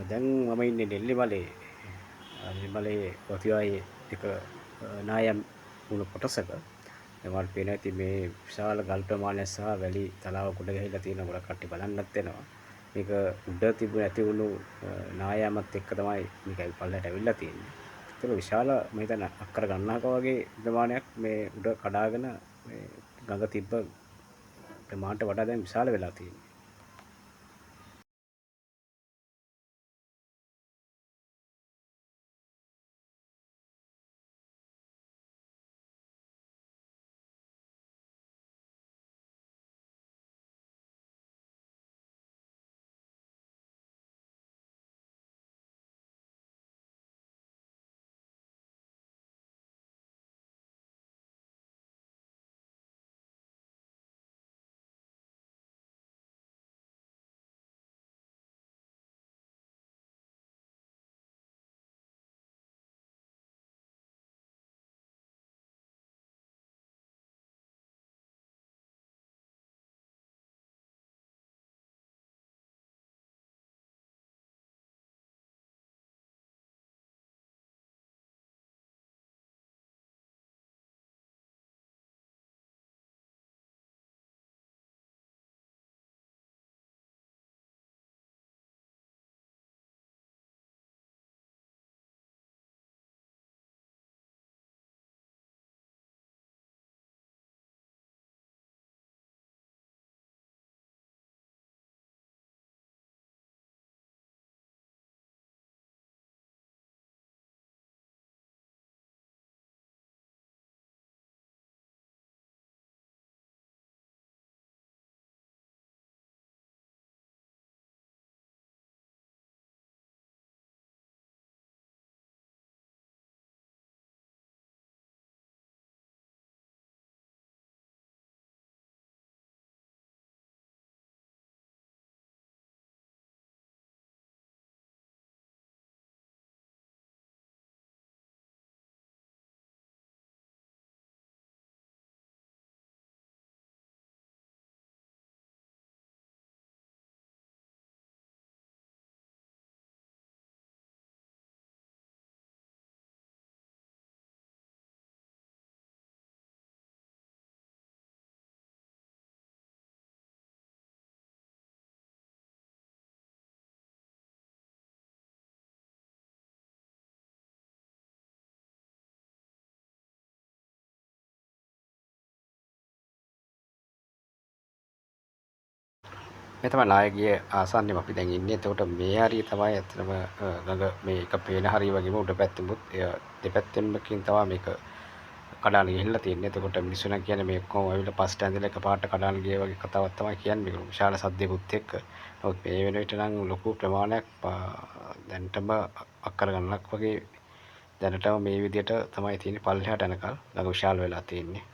දැන් මම ඉන්නේ නෙල්ලිමලේ නෙල්ලිමලේ කොතිවායේ එක නායම් වුණු කොටසක. දැන් මට පේනවා ඉතින් මේ විශාල ගල් ප්‍රමාණයක් සහ වැලි තලාව ගොඩ ගැහිලා තියෙන ගොඩක් කට්ටිය බලන්නත් එනවා. මේක උඩ තිබුණ ඇති වුණු නායමත් එක්ක තමයි මේක පල්ලෙහාට ඇවිල්ලා තියෙන්නේ. ඒක විශාල මම හිතන්නේ අක්කර ගණනාවක වගේ ප්‍රමාණයක් මේ උඩ කඩාගෙන මේ ගඟ තිබ්බ ප්‍රමාණයට වඩා දැන් විශාල වෙලා තියෙන්නේ. මේ තමයි නායකගේ ආසන්නයේම අපි දැන් ඉන්නේ. එතකොට මේ හරිය තමයි ඇත්තටම ගඟ මේ එක පේන හරිය වගේම උඩ පැත්තෙමුත් දෙපැත්තෙන්මකින් තමයි මේක කඩාන ගිහිල්ලා තියෙන්නේ. එතකොට මිනිස්සු නම් කියන්නේ මේ ඔක්කොම ඇවිල්ලා පස්ට ඇඳලා එකපාරට කඩාන ගිය වගේ කතාවක් තමයි කියන්නේ. මේක විශාල සද්දයකුත් එක්ක. නමුත් මේ වෙන විට නම් ලොකු ප්‍රමාණයක් දැනටම අක්කර ගණනක් වගේ දැනටම මේ විදිහට තමයි තියෙන්නේ පල්ලෙහාට යනකල් ළඟ විශාල වෙලා තියෙන්නේ.